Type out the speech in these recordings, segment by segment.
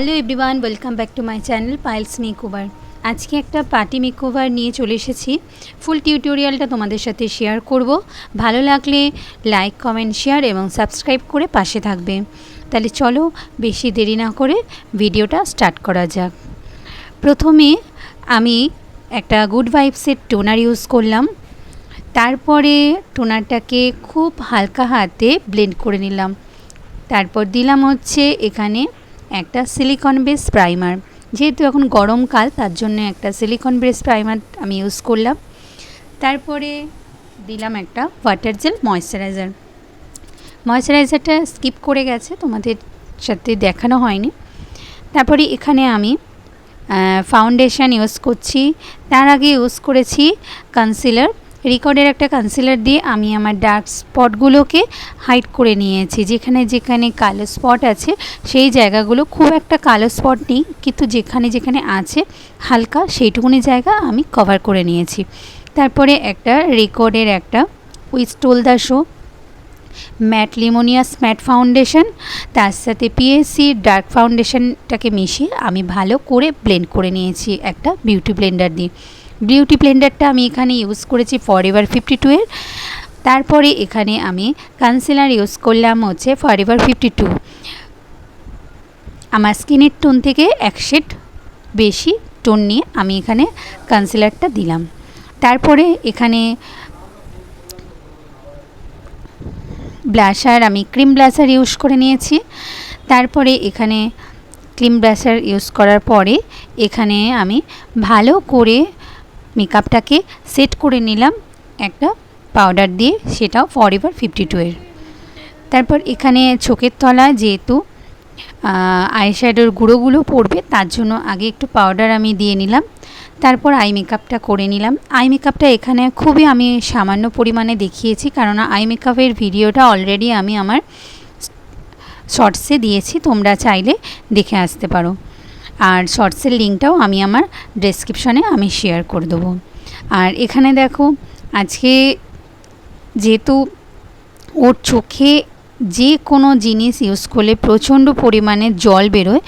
Hello everyone, welcome back to my channel piles makeover. আজকে একটা party makeover নিয়ে চলে এসেছি। ফুল টিউটোরিয়ালটা তোমাদের সাথে শেয়ার করব। ভালো লাগলে লাইক, কমেন্ট, শেয়ার এবং সাবস্ক্রাইব করে পাশে থাকবে। তাহলে চলো বেশি দেরি না করে ভিডিওটা স্টার্ট করা যাক। প্রথমে আমি একটা গুড ভাইবসের টোনার ইউজ করলাম। তারপরে টোনারটাকে খুব হালকা হাতে ব্লেন্ড করে নিলাম। তারপর দিলাম হচ্ছে এখানে একটা সিলিকন বেস প্রাইমার। যেহেতু এখন গরমকাল, তার জন্য একটা সিলিকন বেস প্রাইমার আমি ইউজ করলাম। তারপরে দিলাম একটা ওয়াটার জেল ময়শ্চারাইজারটা স্কিপ করে গেছে, তোমাদের সাথে দেখানো হয়নি। তারপরে এখানে আমি ফাউন্ডেশন ইউজ করছি। তার আগে ইউজ করেছি কনসিলার। রিকর্ডের একটা কনসিলার দিয়ে আমি আমার ডার্ক স্পটগুলোকে হাইড করে নিয়েছি। যেখানে যেখানে কালো স্পট আছে সেই জায়গাগুলো, খুব একটা কালো স্পট নেই, কিন্তু যেখানে যেখানে আছে হালকা সেইটুকুনি জায়গা আমি কভার করে নিয়েছি। তারপরে একটা রিকর্ডের একটা we stole the show matte luminous matte foundation, তার সাথে পিএসসি ডার্ক ফাউন্ডেশনটাকে মিশিয়ে আমি ভালো করে ব্লেন্ড করে নিয়েছি একটা বিউটি ব্লেন্ডার দিয়ে। বিউটি ব্লেন্ডারটা আমি এখানে ইউজ করেছি ফরএভার 52 এর। তারপরে এখানে আমি কনসিলার ইউজ করলাম হচ্ছে ফরএভার 52। আমার স্কিনের টোন থেকে এক শেড বেশি টোন নিয়ে আমি এখানে কনসিলারটা দিলাম। তারপরে এখানে ব্লাশার, আমি ক্রিম ব্লাশার ইউজ করে নিয়েছি। তারপরে এখানে ক্রিম ব্লাশার ইউজ করার পরে এখানে আমি ভালো করে মেকআপটাকে সেট করে নিলাম একটা পাউডার দিয়ে, সেটাও ফরএভার 52 এর। তারপর এখানে চোখের তলায় যেহেতু আইশ্যাডোর গুঁড়োগুলো পড়বে, তার জন্য আগে একটু পাউডার আমি দিয়ে নিলাম। তারপর আই মেকআপটা করে নিলাম। আই মেকআপটা এখানে খুবই আমি সামান্য পরিমাণে দেখিয়েছি, কারণ আই মেকআপের ভিডিওটা অলরেডি আমি আমার শর্টসে দিয়েছি, তোমরা চাইলে দেখে আসতে পারো। আর শর্টসের লিঙ্কটাও আমি আমার ডেসক্রিপশনে আমি শেয়ার করে দেবো। আর এখানে দেখো, আজকে যেহেতু ওর চোখে যে কোনো জিনিস ইউজ করলে প্রচণ্ড পরিমাণে জল বেরোয়,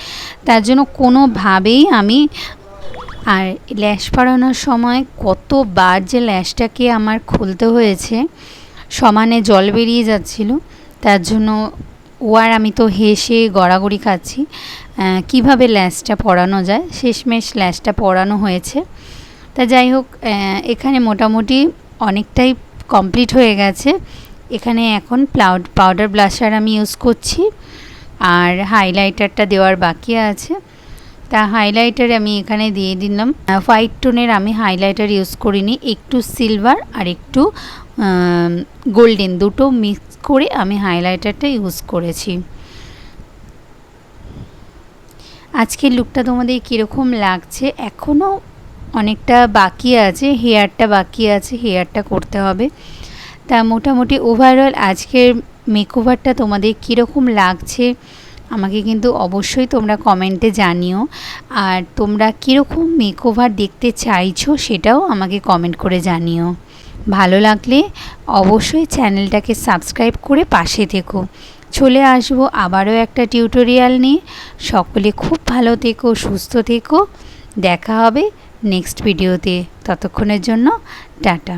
তার জন্য কোনোভাবেই আমি, আর ল্যাশ পরানোর সময় কতবার যে ল্যাশটাকে আমার খুলতে হয়েছে, সমানে জল বেরিয়ে যাচ্ছিল, তার জন্য আমি তো হেসে গড়াগড়ি খাচ্ছি কিভাবে ল্যাশটা পরানো যায়। শেষমেশ ল্যাশটা পরানো হয়েছে। তা যাই হোক, এখানে মোটামুটি অনেকটাই কমপ্লিট হয়ে গেছে। এখানে এখন পাউডার ব্লাশার আমি ইউজ করছি, আর হাইলাইটারটা দেওয়ার বাকি আছে। তা হাইলাইটার আমি এখানে দিয়ে দিলাম হোয়াইট টোনের। আমি হাইলাইটার ইউজ করিনি, একটু সিলভার আর একটু গোল্ডেন, দুটো মিক্স করে আমি হাইলাইটারটা ইউজ করেছি। আজকের লুকটা তোমাদের কীরকম লাগছে? এখনও অনেকটা বাকি আছে, হেয়ারটা বাকি আছে, হেয়ারটা করতে হবে। তা মোটামুটি ওভারঅল আজকের মেকওভারটা তোমাদের কীরকম লাগছে আমাকে কিন্তু অবশ্যই তোমরা কমেন্টে জানিও। আর তোমরা কীরকম মেকওভার দেখতে চাইছো সেটাও আমাকে কমেন্ট করে জানিও। ভালো লাগলে অবশ্যই চ্যানেলটাকে সাবস্ক্রাইব করে পাশে থেকো। চলে আসবো আবারও একটা টিউটোরিয়াল নিয়ে। সকলে খুব ভালো থেকো, সুস্থ থেকো। দেখা হবে নেক্সট ভিডিওতে। ততক্ষণের জন্য টাটা।